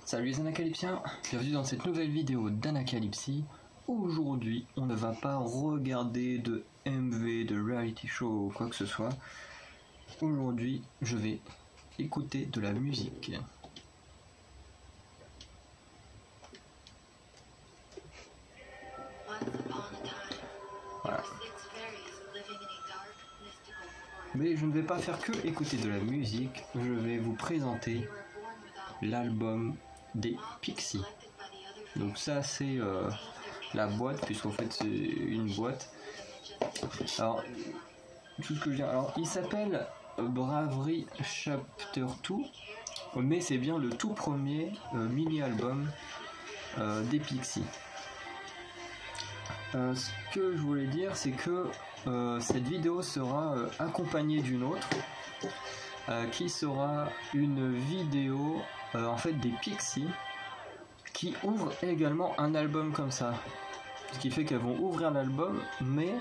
Salut les Anacalypsiens, bienvenue dans cette nouvelle vidéo d'Anacalypsie. Aujourd'hui, on ne va pas regarder de MV, de reality show ou quoi que ce soit. Aujourd'hui, je vais écouter de la musique. Voilà. Mais je ne vais pas faire que écouter de la musique, je vais vous présenter l'album des Pixies. Donc ça c'est la boîte, puisqu'en fait c'est une boîte. Alors tout ce que je dis, alors il s'appelle Bravery Chapter 2, mais c'est bien le tout premier mini-album des Pixies. Ce que je voulais dire, c'est que cette vidéo sera accompagnée d'une autre qui sera une vidéo en fait des Pixies qui ouvrent également un album comme ça. Ce qui fait qu'elles vont ouvrir l'album, mais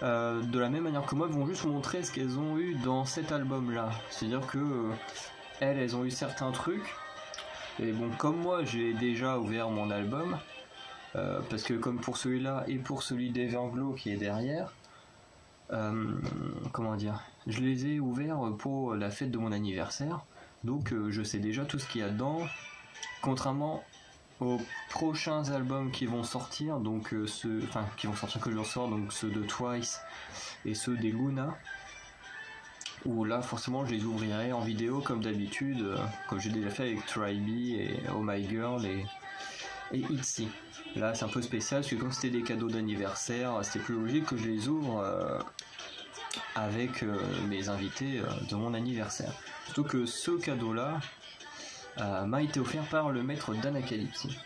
de la même manière que moi, elles vont juste montrer ce qu'elles ont eu dans cet album là. C'est-à-dire que elles ont eu certains trucs, et bon, comme moi j'ai déjà ouvert mon album, parce que comme pour celui-là et pour celui d'Everglow qui est derrière, comment dire, je les ai ouverts pour la fête de mon anniversaire, donc je sais déjà tout ce qu'il y a dedans, contrairement aux prochains albums qui vont sortir, donc qui vont sortir que je ressors, donc ceux de Twice et ceux des Luna, où là forcément je les ouvrirai en vidéo comme d'habitude, comme j'ai déjà fait avec Trybe et Oh My Girl et Itzy. Là c'est un peu spécial parce que comme c'était des cadeaux d'anniversaire, c'était plus logique que je les ouvre avec mes invités de mon anniversaire. Surtout que ce cadeau là m'a été offert par le maître d'Anacalypsie.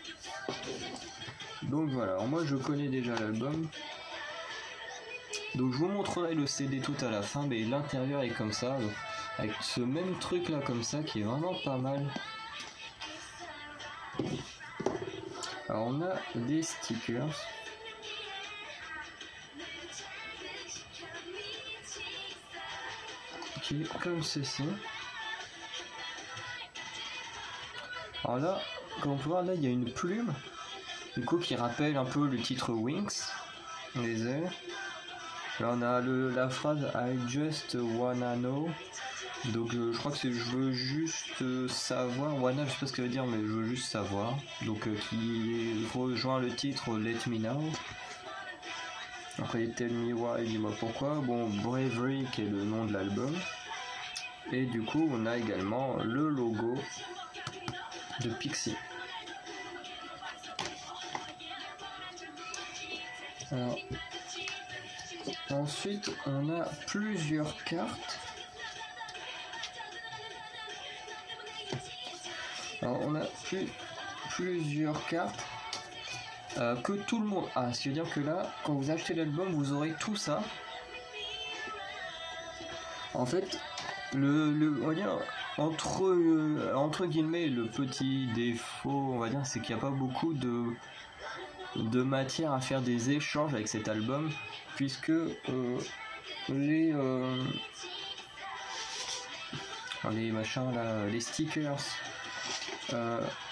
Donc voilà, alors moi je connais déjà l'album, donc je vous montrerai le CD tout à la fin, mais l'intérieur est comme ça, avec ce même truc là comme ça qui est vraiment pas mal. Alors on a des stickers qui est comme ceci. Alors là, comme on peut voir, là il y a une plume du coup qui rappelle un peu le titre Wings, les ailes. Là on a la phrase I just wanna know, donc je crois que c'est je veux juste savoir, wanna je sais pas ce que ça veut dire, mais je veux juste savoir, donc qui rejoint le titre Let Me Know. Après Tell Me Why, dis-moi pourquoi. Bon, Bravery qui est le nom de l'album, et du coup on a également le logo de Pixies. Alors, ensuite on a plusieurs cartes. Alors on a plusieurs cartes que tout le monde a. Ce qui veut dire que là, quand vous achetez l'album, vous aurez tout ça. En fait, on va dire, entre guillemets, le petit défaut, on va dire, c'est qu'il n'y a pas beaucoup de matière à faire des échanges avec cet album, puisque les machins là, les stickers,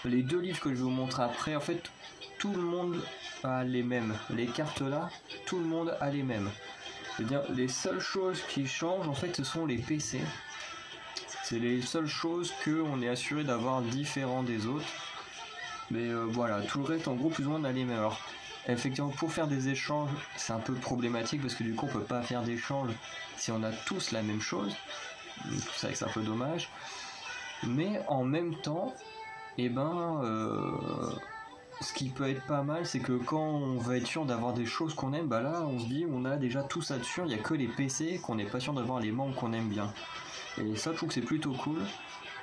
les deux livres que je vais vous montrer après, en fait tout le monde a les mêmes. Les cartes là, tout le monde a les mêmes. C'est-à-dire les seules choses qui changent en fait ce sont les PC. C'est les seules choses qu'on est assuré d'avoir différents des autres. Mais voilà, tout le reste en gros plus ou moins on a les mêmes. Alors effectivement pour faire des échanges c'est un peu problématique parce que du coup on peut pas faire d'échange si on a tous la même chose. C'est vrai que c'est un peu dommage. Mais en même temps, ce qui peut être pas mal, c'est que quand on va être sûr d'avoir des choses qu'on aime, bah là on se dit on a déjà tout ça dessus, il n'y a que les PC qu'on n'est pas sûr d'avoir les membres qu'on aime bien. Et ça je trouve que c'est plutôt cool.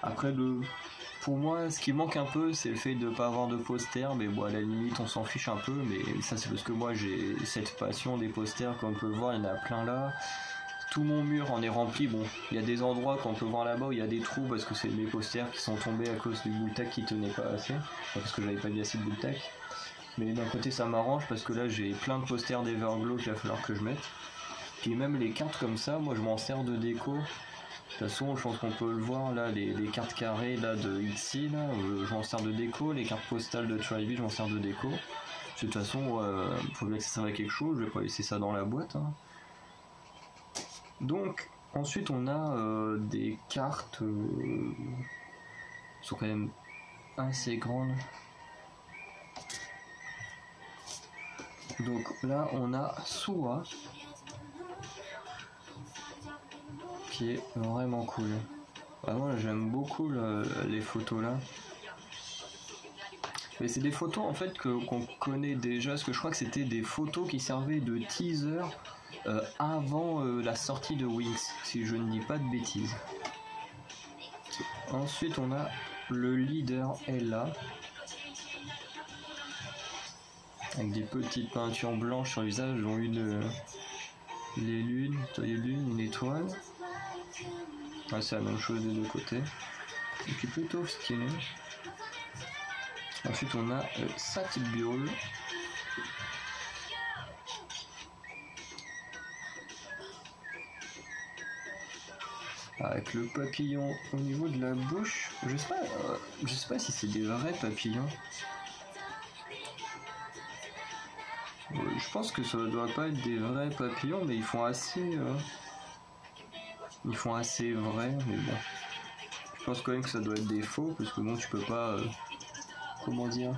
Après pour moi ce qui manque un peu c'est le fait de ne pas avoir de posters, mais bon à la limite on s'en fiche un peu, mais ça c'est parce que moi j'ai cette passion des posters, comme on peut le voir il y en a plein là. Tout mon mur en est rempli. Bon, il y a des endroits qu'on peut voir là-bas où il y a des trous parce que c'est mes posters qui sont tombés à cause du boule tac qui tenait pas assez, parce que j'avais pas mis assez de boule tac. Mais d'un côté ça m'arrange parce que là j'ai plein de posters d'Everglow qu'il va falloir que je mette. Puis même les cartes comme ça, moi je m'en sers de déco toute façon, je pense qu'on peut le voir là, les cartes carrées là de Etsy, là, je m'en sers de déco, les cartes postales de Tribe, je m'en sers de déco. De toute façon, faut bien que ça serve à quelque chose, je vais pas laisser ça dans la boîte. Hein. Donc, ensuite on a des cartes qui sont quand même assez grandes. Donc là on a Sua qui est vraiment cool. Vraiment j'aime beaucoup les photos là. Mais c'est des photos en fait qu'on connaît déjà, parce que je crois que c'était des photos qui servaient de teaser avant la sortie de Wings, si je ne dis pas de bêtises. Ensuite on a le leader Ella, avec des petites peintures blanches sur le visage, dont les lunes, une étoile. Ouais, c'est la même chose des deux côtés. Et puis plutôt stylé. Ensuite on a Satbiol. Avec le papillon au niveau de la bouche. Je sais pas si c'est des vrais papillons. Je pense que ça doit pas être des vrais papillons, mais ils font assez vrais, mais bon. Je pense quand même que ça doit être des faux, parce que bon, tu peux pas comment dire,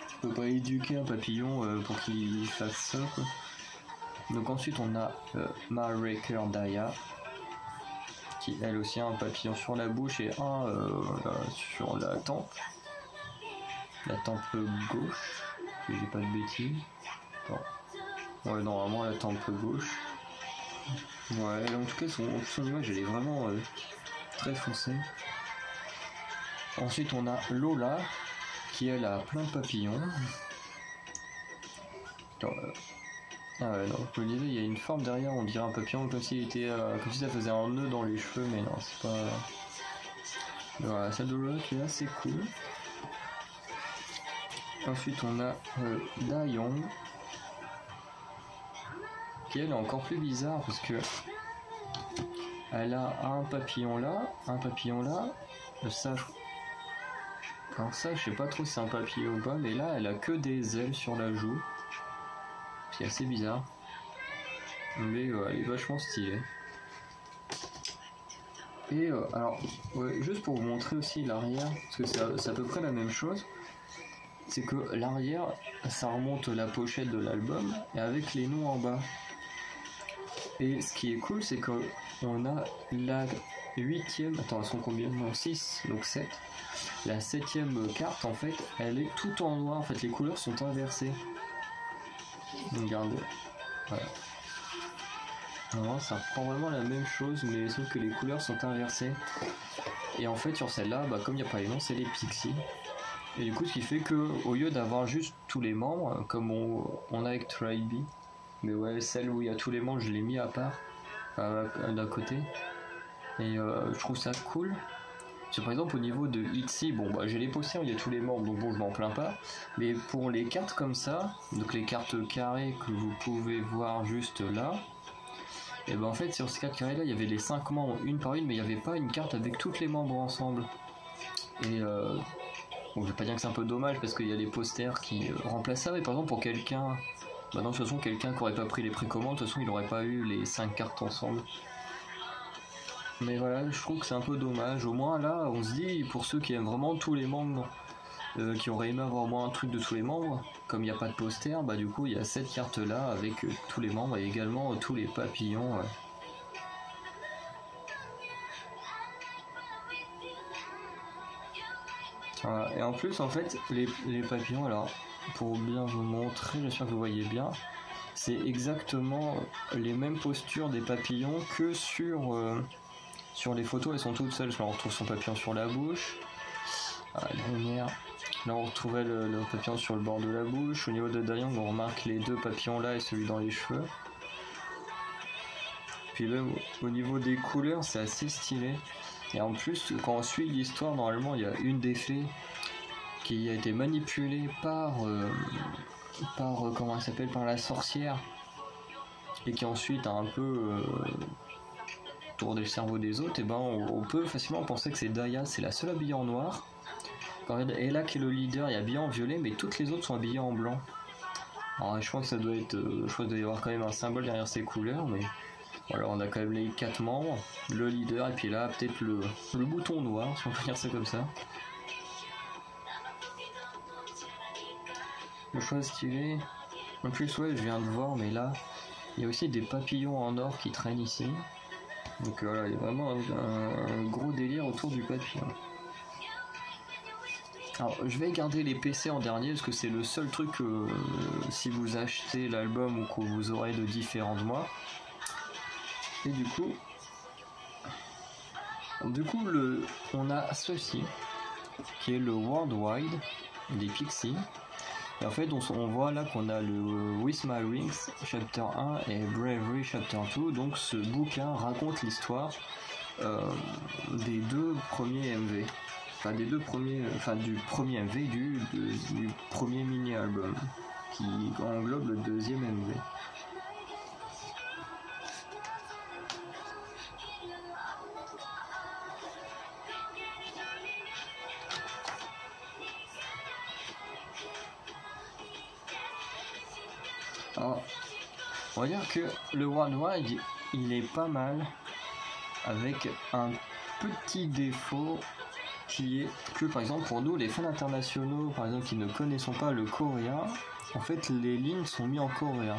tu peux pas éduquer un papillon pour qu'il fasse ça, quoi. Donc ensuite on a Marraker Daya, qui elle aussi a un papillon sur la bouche et un sur la tempe gauche, si j'ai pas de bêtises. Ouais, normalement la tempe gauche. Ouais, en tout cas son image elle est vraiment très foncée. Ensuite on a Lola, qui elle a plein de papillons. Ah ouais, non, je me disais, il y a une forme derrière, on dirait un papillon, comme s'il était, comme si ça faisait un nœud dans les cheveux, mais non, c'est pas. Voilà, celle de Lola qui est assez cool. Ensuite on a Dayong, qui elle est encore plus bizarre parce que elle a un papillon là, ça. Alors ça, je sais pas trop si c'est un papillon ou pas, mais là elle a que des ailes sur la joue. C'est assez bizarre. Mais elle est vachement stylée. Et alors, ouais, juste pour vous montrer aussi l'arrière, parce que c'est à peu près la même chose. C'est que l'arrière, ça remonte la pochette de l'album et avec les noms en bas. Et ce qui est cool, c'est qu'on a la 8ème, attends, elles sont combien? Non, 6, donc 7. La 7ème carte, en fait, elle est tout en noir. En fait, les couleurs sont inversées. Regardez. Voilà. Non, ça reprend vraiment la même chose, mais sauf que les couleurs sont inversées. Et en fait, sur celle-là, bah, comme il n'y a pas les noms, c'est les Pixies. Et du coup, ce qui fait que au lieu d'avoir juste tous les membres, comme on a avec Tribe, mais ouais, celle où il y a tous les membres, je l'ai mis à part, d'un côté. Et je trouve ça cool. Parce que par exemple, au niveau de Etsy, bon, bah, j'ai les posters où il y a tous les membres, donc bon, je m'en plains pas. Mais pour les cartes comme ça, donc les cartes carrées que vous pouvez voir juste là, et ben en fait, sur ces cartes carrées là, il y avait les 5 membres une par une, mais il n'y avait pas une carte avec tous les membres ensemble. Et bon, je vais pas dire que c'est un peu dommage parce qu'il y a les posters qui remplacent ça, mais par exemple pour quelqu'un, bah non, de toute façon quelqu'un qui aurait pas pris les précommandes, de toute façon il aurait pas eu les 5 cartes ensemble. Mais voilà, je trouve que c'est un peu dommage. Au moins là, on se dit, pour ceux qui aiment vraiment tous les membres, qui auraient aimé avoir au moins un truc de tous les membres, comme il n'y a pas de poster, bah du coup il y a cette carte là avec tous les membres et également tous les papillons. Voilà. Et en plus en fait les papillons, alors pour bien vous montrer, j'espère que vous voyez bien, c'est exactement les mêmes postures des papillons que sur les photos. Elles sont toutes seules. On retrouve son papillon sur la bouche, la lumière. Là on retrouvait le papillon sur le bord de la bouche. Au niveau de Dayong, on remarque les deux papillons là et celui dans les cheveux. Puis même au niveau des couleurs, c'est assez stylé. Et en plus, quand on suit l'histoire, normalement il y a une des fées qui a été manipulée par comment elle s'appelle, par la sorcière, et qui ensuite a un peu autour des cerveaux des autres, et ben on peut facilement penser que c'est Daya, c'est la seule habillée en noir. Et là qui est le leader est habillé en violet, mais toutes les autres sont habillées en blanc. Alors je pense que ça doit être, je crois qu'il doit y avoir quand même un symbole derrière ces couleurs, mais voilà, on a quand même les 4 membres, le leader, et puis là peut-être le bouton noir, si on peut dire ça comme ça. Le choix stylé. En plus ouais, je viens de voir, mais là il y a aussi des papillons en or qui traînent ici. Donc voilà, il y a vraiment un gros délire autour du papillon. Alors je vais garder les PC en dernier parce que c'est le seul truc que si vous achetez l'album ou que vous aurez de différent de moi. Et du coup on a ceci qui est le Worldwide des Pixies. Et en fait on voit là qu'on a le With My Wings Chapter 1 et Bravery Chapter 2. Donc ce bouquin raconte l'histoire des deux premiers MV. Enfin des deux premiers, enfin du premier MV du premier mini-album qui englobe le deuxième MV. Alors, on va dire que le Worldwide il est pas mal, avec un petit défaut qui est que par exemple pour nous les fans internationaux par exemple qui ne connaissons pas le coréen, en fait les lignes sont mises en coréen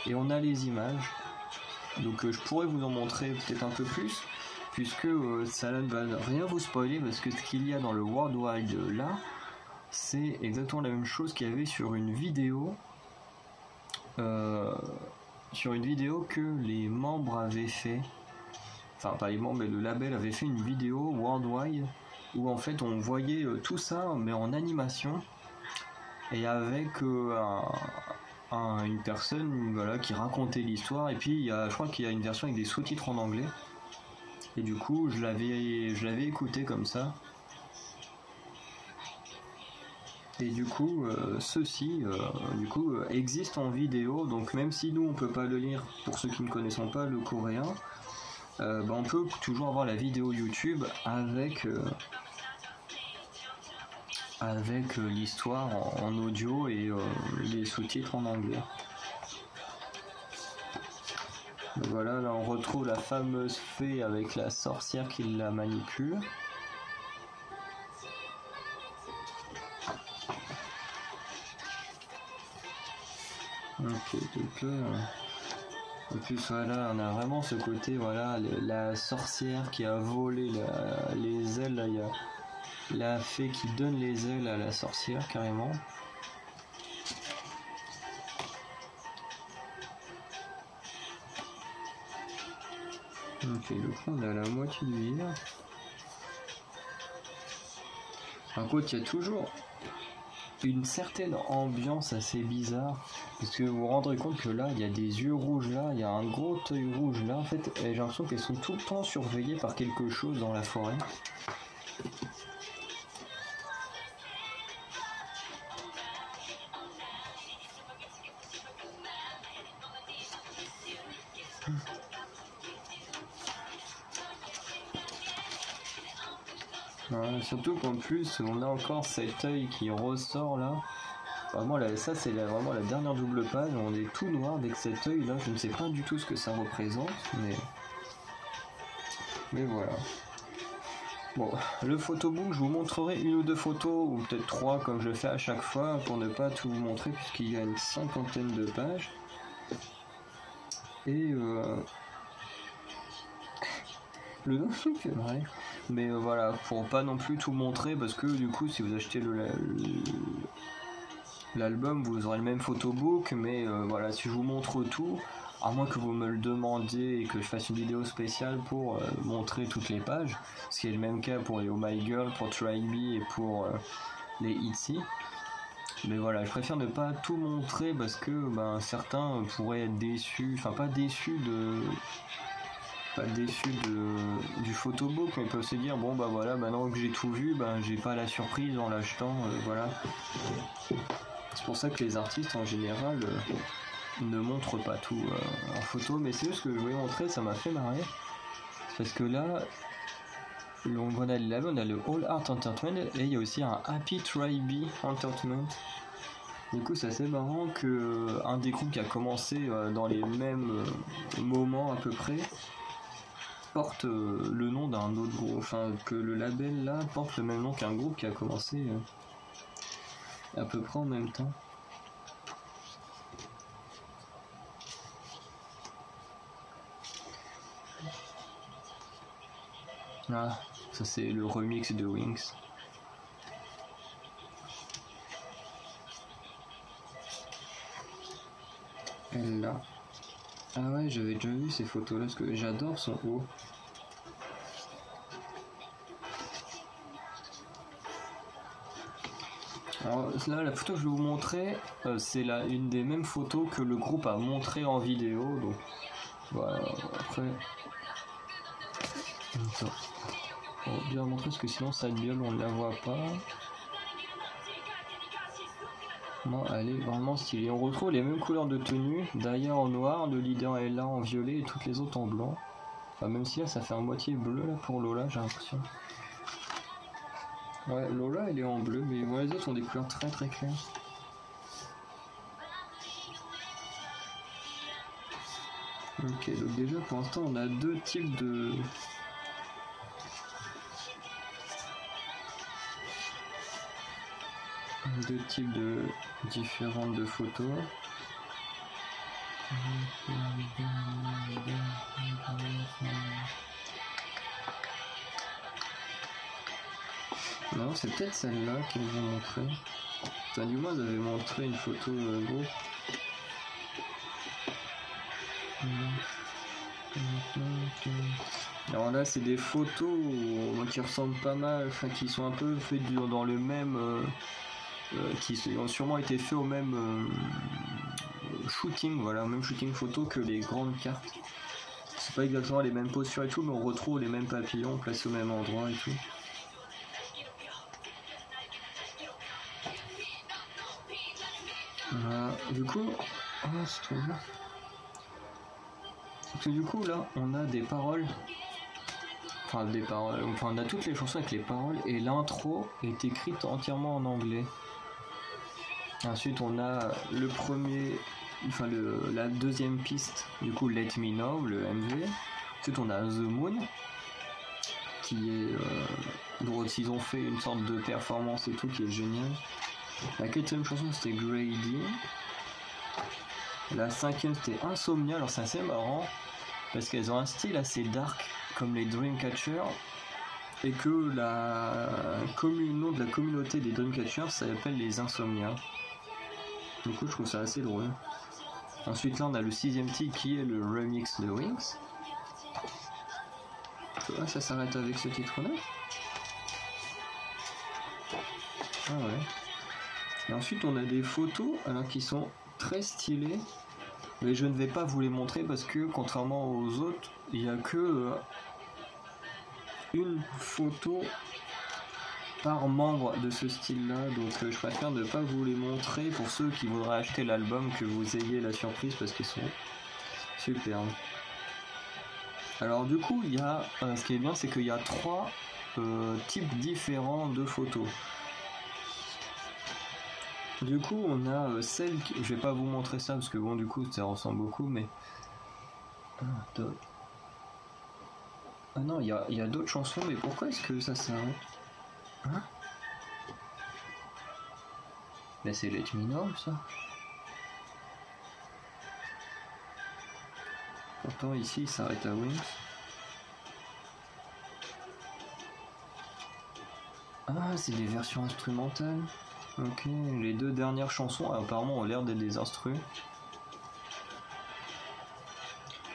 et on a les images, donc je pourrais vous en montrer peut-être un peu plus puisque ça ne va rien vous spoiler parce que ce qu'il y a dans le Worldwide là c'est exactement la même chose qu'il y avait sur une vidéo que les membres avaient fait, enfin pas les membres mais le label avait fait une vidéo Worldwide où en fait on voyait tout ça mais en animation et avec une personne voilà, qui racontait l'histoire, et puis je crois qu'il y a une version avec des sous-titres en anglais et du coup je l'avais écouté comme ça et du coup ceci existe en vidéo, donc même si nous on peut pas le lire pour ceux qui ne connaissent pas le coréen, on peut toujours avoir la vidéo YouTube avec l'histoire en audio et les sous-titres en anglais. Donc voilà, là on retrouve la fameuse fée avec la sorcière qui la manipule. Ok, donc en plus voilà, on a vraiment ce côté, voilà, la sorcière qui a volé les ailes, là il y a la fée qui donne les ailes à la sorcière carrément. Ok, donc on a la moitié du livre. Par contre, il y a toujours une certaine ambiance assez bizarre, parce que vous vous rendrez compte que là, il y a des yeux rouges là, il y a un gros œil rouge là. En fait, j'ai l'impression qu'elles sont tout le temps surveillées par quelque chose dans la forêt. Surtout qu'en plus on a encore cet œil qui ressort là. Vraiment là, ça c'est vraiment la dernière double page, on est tout noir avec cet œil là, je ne sais pas du tout ce que ça représente, mais voilà. Bon, le photobook, je vous montrerai une ou deux photos, ou peut-être 3 comme je fais à chaque fois, pour ne pas tout vous montrer puisqu'il y a une 50aine de pages. Et le nom fait vrai. Mais voilà, pour pas non plus tout montrer, parce que du coup si vous achetez l'album vous aurez le même photobook, mais voilà, si je vous montre tout, à moins que vous me le demandiez et que je fasse une vidéo spéciale pour montrer toutes les pages, ce qui est le même cas pour les Oh My Girl, pour Try Me et pour les ITZY. Mais voilà, je préfère ne pas tout montrer parce que certains pourraient être déçus, enfin pas déçus du photobook, mais peuvent se dire bon voilà, maintenant que j'ai tout vu, j'ai pas la surprise en l'achetant, voilà. C'est pour ça que les artistes en général ne montrent pas tout en photo, mais c'est juste que je voulais montrer, ça m'a fait marrer. Parce que là, on a le All Art Entertainment et il y a aussi un Happy Tribe Entertainment. Du coup, c'est assez marrant que un des groupes qui a commencé dans les mêmes moments à peu près porte le nom d'un autre groupe, enfin que le label là porte le même nom qu'un groupe qui a commencé à peu près en même temps. Ah, ça c'est le remix de Wings. Elle là. Ah ouais, j'avais déjà vu ces photos là parce que j'adore son haut. Alors là, la photo que je vais vous montrer, c'est une des mêmes photos que le groupe a montré en vidéo. Donc voilà, après. Attends. On va bien la montrer parce que sinon sa gueule on ne la voit pas. Non, elle est vraiment stylée. On retrouve les mêmes couleurs de tenue, d'ailleurs en noir, le leader est là en violet et toutes les autres en blanc. Enfin, même si là ça fait un moitié bleu là pour Lola, j'ai l'impression. Ouais, Lola elle est en bleu, mais ouais, les autres ont des couleurs très très claires. Ok, donc déjà pour l'instant on a deux types de... différentes de photos. Non, c'est peut-être celle-là qu'ils vont montrer. Enfin, du moins, ils avaient montré une photo groupe. Alors là, c'est des photos qui ressemblent pas mal, enfin qui sont un peu faites dans le même, qui ont sûrement été faits au même shooting, voilà, au même shooting photo que les grandes cartes. C'est pas exactement les mêmes postures et tout, mais on retrouve les mêmes papillons placés au même endroit et tout. Du coup, oh, c'est trop bien. Parce que du coup là, on a des paroles. Enfin, on a toutes les chansons avec les paroles et l'intro est écrite entièrement en anglais. Ensuite, on a le premier, enfin la deuxième piste, du coup Let Me Know, le MV. Ensuite, on a The Moon, qui est drôle, ils ont fait une sorte de performance et tout qui est génial. La quatrième chanson c'était Grady. La cinquième c'était Insomnia. Alors c'est assez marrant parce qu'elles ont un style assez dark comme les Dreamcatcher et que le nom de la communauté des Dreamcatchers s'appelle les Insomnia. Du coup je trouve ça assez drôle. Ensuite là on a le sixième titre qui est le remix de Wings. Ah, ça s'arrête avec ce titre là. Ah ouais. Et ensuite on a des photos alors, qui sont très stylées. Mais je ne vais pas vous les montrer parce que contrairement aux autres, il n'y a que une photo par membre de ce style là, donc je préfère ne pas vous les montrer pour ceux qui voudraient acheter l'album, que vous ayez la surprise parce qu'ils sont superbes. Alors du coup il y a ce qui est bien, c'est qu'il y a trois types différents de photos. Du coup on a celle qui... je vais pas vous montrer ça parce que bon du coup ça ressemble beaucoup, mais ah non, il y a d'autres chansons, mais pourquoi est-ce que ça s'arrête? Hein? Mais c'est Let Me Know, ça. Pourtant ici il s'arrête à Wings. Ah, c'est des versions instrumentales. Ok, les deux dernières chansons apparemment ont l'air d'être des instrus.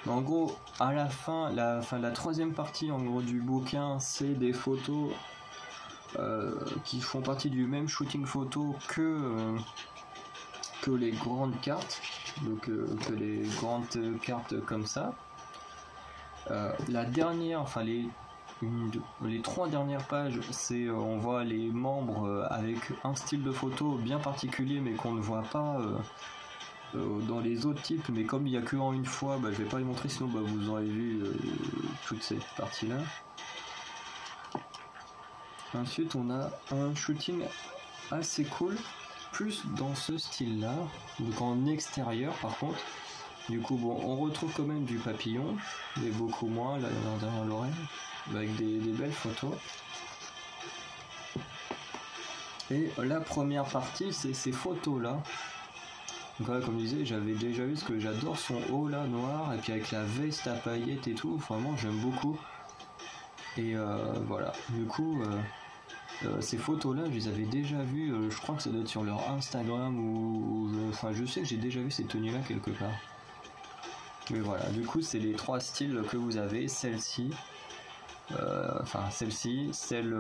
En gros, à la fin, la troisième partie en gros du bouquin, c'est des photos qui font partie du même shooting photo que les grandes cartes, donc que les grandes cartes comme ça. La dernière, enfin les trois dernières pages, c'est on voit les membres avec un style de photo bien particulier, mais qu'on ne voit pas dans les autres types, mais comme il n'y a que en une fois, bah, je vais pas les montrer, sinon bah, vous aurez vu toute cette partie là. Ensuite on a un shooting assez cool, plus dans ce style là, donc en extérieur par contre. Du coup bon, on retrouve quand même du papillon, mais beaucoup moins là derrière l'oreille, avec des belles photos. Et la première partie c'est ces photos là. Donc voilà, comme je disais, j'avais déjà vu, ce que j'adore son haut là noir, et puis avec la veste à paillettes et tout, vraiment j'aime beaucoup. Et voilà, du coup ces photos là je les avais déjà vues, je crois que ça doit être sur leur Instagram enfin je sais que j'ai déjà vu ces tenues là quelque part. Mais voilà, du coup c'est les trois styles que vous avez, celle-ci, celle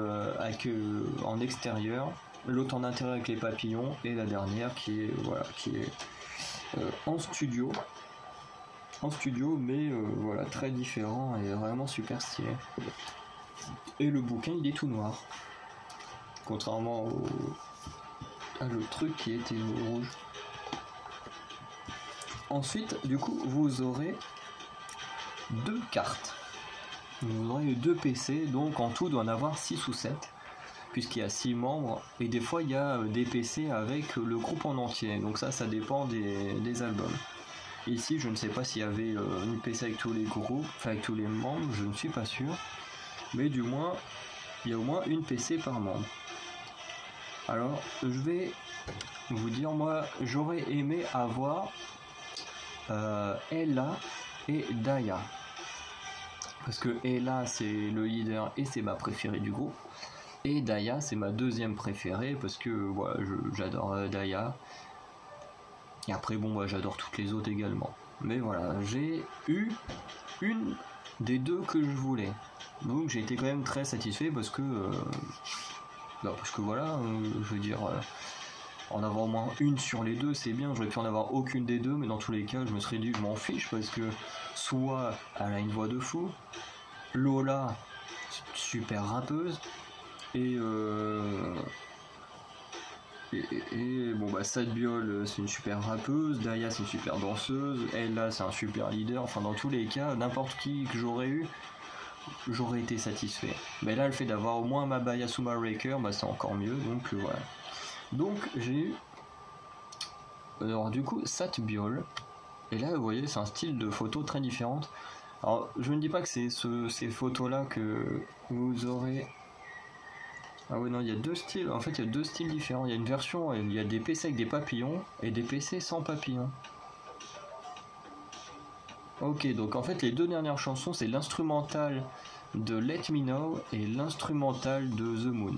en extérieur, l'autre en intérieur avec les papillons, et la dernière qui est en studio, mais voilà, très différent et vraiment super stylé. Et le bouquin il est tout noir, contrairement à l'autre truc qui était rouge. Ensuite, du coup, vous aurez deux cartes. Vous aurez deux PC, donc en tout, il doit en avoir 6 ou 7, puisqu'il y a 6 membres, et des fois, il y a des PC avec le groupe en entier. Donc ça dépend des albums. Ici, je ne sais pas s'il y avait une PC avec tous les groupes, enfin avec tous les membres, je ne suis pas sûr. Mais du moins, il y a au moins une PC par membre. Alors, je vais vous dire, moi, j'aurais aimé avoir Ella et Daya. Parce que Ella, c'est le leader et c'est ma préférée du groupe. Et Daya, c'est ma deuxième préférée parce que voilà, j'adore Daya. Et après, bon, moi, j'adore toutes les autres également. Mais voilà, j'ai eu une des deux que je voulais. Donc j'ai été quand même très satisfait parce que voilà, je veux dire, en avoir au moins une sur les deux, c'est bien. J'aurais pu en avoir aucune des deux, mais dans tous les cas, je me serais dit, je m'en fiche parce que soit elle a une voix de fou, Lola, super rappeuse, et bon bah Sadbiol c'est une super rappeuse, Daya c'est une super danseuse, Ella c'est un super leader, enfin dans tous les cas, n'importe qui que j'aurais eu, j'aurais été satisfait. Mais là le fait d'avoir au moins Mabaya Suma Raker, bah c'est encore mieux, donc voilà. Donc j'ai eu alors du coup Sadbiol, et là vous voyez c'est un style de photo très différent. Alors je ne dis pas que c'est ces photos là que vous aurez. Ah ouais non, il y a deux styles, en fait il y a deux styles différents, il y a une version, il y a des PC avec des papillons et des PC sans papillons. Ok, donc en fait les deux dernières chansons c'est l'instrumental de Let Me Know et l'instrumental de The Moon.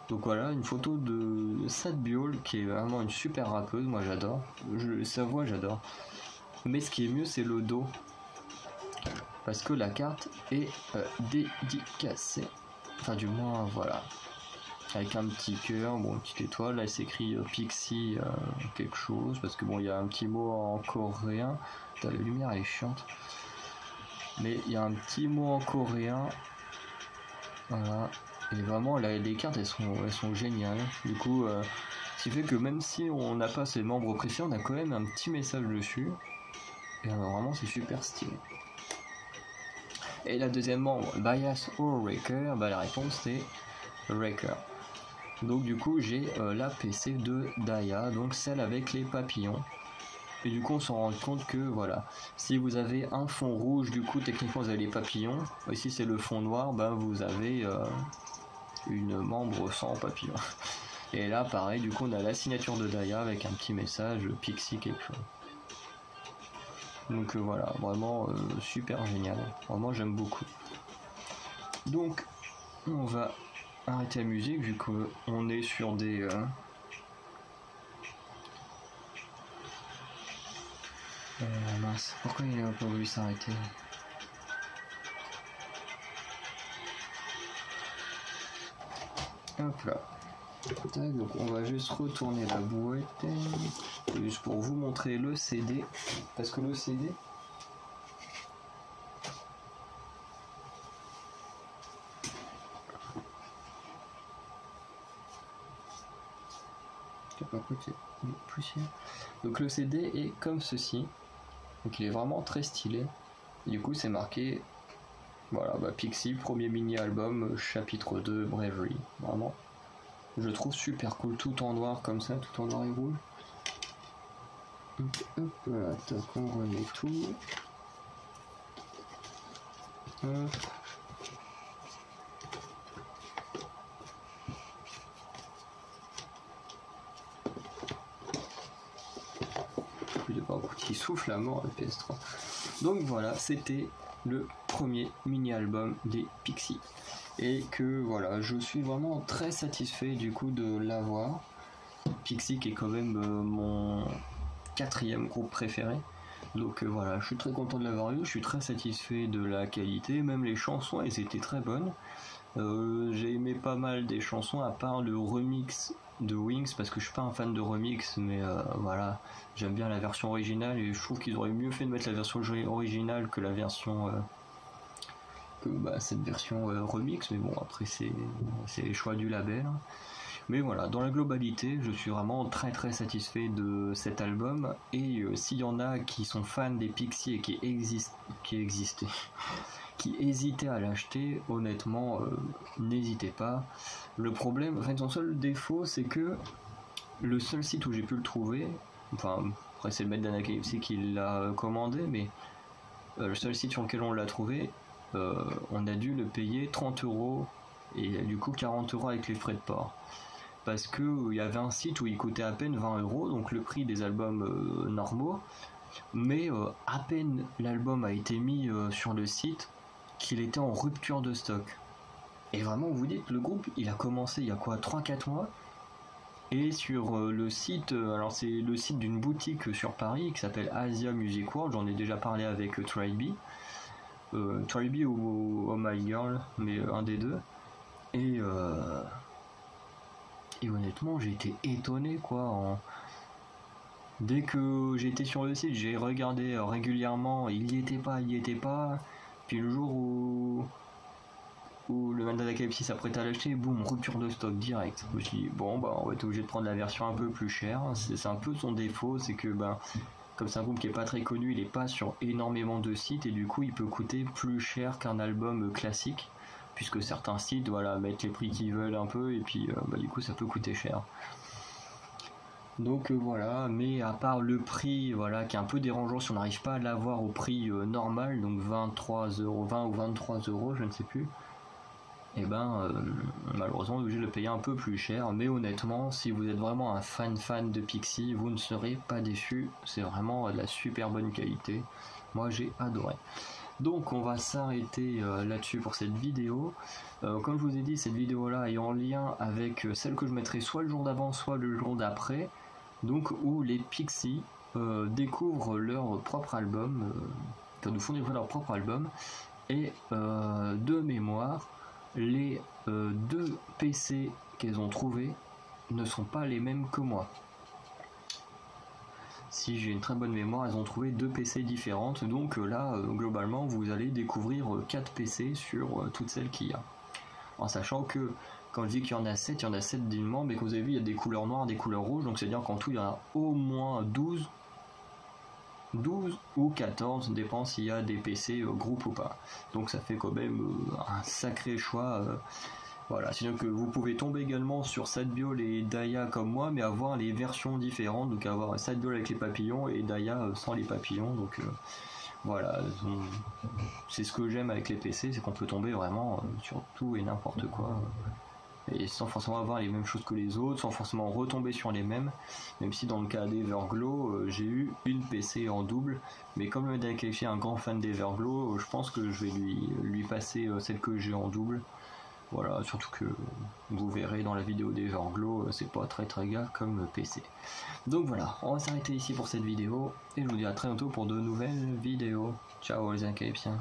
Donc voilà, une photo de Sadbiol qui est vraiment une super rappeuse, moi j'adore, sa voix j'adore. Mais ce qui est mieux c'est le dos, parce que la carte est dédicacée. Enfin du moins voilà, avec un petit cœur, bon une petite étoile, là il s'écrit Pixie quelque chose, parce que bon il y a un petit mot en coréen. Putain, la lumière elle est chiante, mais il y a un petit mot en coréen, voilà, et vraiment là, les cartes elles sont géniales, du coup ce qui fait que même si on n'a pas ses membres préférés, on a quand même un petit message dessus, et vraiment c'est super stylé. Et la deuxième membre, Bias ou Raker, bah la réponse c'est Raker. Donc du coup j'ai la PC de Daya, donc celle avec les papillons. Et du coup on s'en rend compte que voilà, si vous avez un fond rouge, du coup techniquement vous avez les papillons. Et si c'est le fond noir, bah vous avez une membre sans papillon. Et là pareil, du coup on a la signature de Daya avec un petit message Pixie quelque chose. Donc voilà, vraiment super génial. Vraiment j'aime beaucoup. Donc on va arrêter la musique vu qu'on est sur des mince, pourquoi il n'a pas voulu s'arrêter? Hop là. Tac, donc on va juste retourner la boîte juste pour vous montrer le CD, parce que le CD Je sais pas quoi c'est poussière. Donc le CD est comme ceci. Donc il est vraiment très stylé. Du coup c'est marqué, voilà, Pixie, premier mini-album, chapitre 2, Bravery. Vraiment, je trouve super cool, tout en noir comme ça, tout en noir et rouge. Donc hop, voilà, on remet tout. Hop. Qui souffle à mort le PS3. Donc voilà, c'était le premier mini-album des Pixies. Et que voilà, je suis vraiment très satisfait du coup de l'avoir. Pixies qui est quand même mon 4e groupe préféré. Donc voilà, je suis très content de l'avoir eu, je suis très satisfait de la qualité, même les chansons elles étaient très bonnes. J'ai aimé pas mal des chansons à part le remix de Wings parce que je suis pas un fan de remix, mais voilà, j'aime bien la version originale et je trouve qu'ils auraient mieux fait de mettre la version originale que la version cette version remix, mais bon après c'est les choix du label. Mais voilà, dans la globalité, je suis vraiment très très satisfait de cet album et s'il y en a qui sont fans des Pixies et qui hésitaient à l'acheter, honnêtement, n'hésitez pas. Le problème, enfin son seul défaut, c'est que le seul site où j'ai pu le trouver, enfin après c'est le maître d'Anakfc qui l'a commandé, mais le seul site sur lequel on l'a trouvé, on a dû le payer 30€ et du coup 40€ avec les frais de port. Parce que il y avait un site où il coûtait à peine 20€, donc le prix des albums normaux, mais à peine l'album a été mis sur le site qu'il était en rupture de stock. Et vraiment, vous dites, le groupe, il a commencé il y a quoi, 3-4 mois, et sur le site, alors c'est le site d'une boutique sur Paris qui s'appelle Asia Music World, j'en ai déjà parlé avec Tribe ou Oh My Girl, mais un des deux, et honnêtement, j'ai été étonné quoi. Dès que j'étais sur le site, j'ai regardé régulièrement, il y était pas. Puis le jour où le Mandala KFC s'apprêtait à l'acheter, boum, rupture de stock direct. Je me suis dit, bon, on va être obligé de prendre la version un peu plus chère. C'est un peu son défaut, c'est que, comme c'est un groupe qui est pas très connu, il est pas sur énormément de sites et du coup, il peut coûter plus cher qu'un album classique. Puisque certains sites mettent les prix qu'ils veulent un peu et puis du coup ça peut coûter cher. Donc voilà, mais à part le prix qui est un peu dérangeant si on n'arrive pas à l'avoir au prix normal, donc 23€, 20 ou 23€, je ne sais plus, et malheureusement on est obligé de le payer un peu plus cher, mais honnêtement si vous êtes vraiment un fan de Pixies, vous ne serez pas déçus, c'est vraiment de la super bonne qualité, moi j'ai adoré. Donc on va s'arrêter là-dessus pour cette vidéo. Comme je vous ai dit, cette vidéo là est en lien avec celle que je mettrai soit le jour d'avant, soit le jour d'après. Donc où les Pixies découvrent leur propre album, nous font découvrir leur propre album. Et de mémoire, les 2 PC qu'elles ont trouvés ne sont pas les mêmes que moi. Si j'ai une très bonne mémoire, elles ont trouvé 2 PC différentes, donc là, globalement, vous allez découvrir 4 PC sur toutes celles qu'il y a. En sachant que, quand je dis qu'il y en a 7, il y en a 7 dignement, mais comme vous avez vu, il y a des couleurs noires, des couleurs rouges, donc c'est-à-dire qu'en tout, il y en a au moins 12 ou 14, dépend s'il y a des PC groupe ou pas. Donc ça fait quand même un sacré choix. Voilà, sinon que vous pouvez tomber également sur Sadbiol et Daya comme moi, mais avoir les versions différentes, donc avoir Sadbiol avec les papillons et Daya sans les papillons, donc voilà, c'est ce que j'aime avec les PC, c'est qu'on peut tomber vraiment sur tout et n'importe quoi, et sans forcément avoir les mêmes choses que les autres, sans forcément retomber sur les mêmes, même si dans le cas d'Everglow, j'ai eu une PC en double, mais comme le mec est un grand fan d'Everglow, je pense que je vais lui passer celle que j'ai en double. Voilà, surtout que vous verrez dans la vidéo d'Everglow, c'est pas très gars comme PC. Donc voilà, on va s'arrêter ici pour cette vidéo, et je vous dis à très bientôt pour de nouvelles vidéos. Ciao les Incapiens.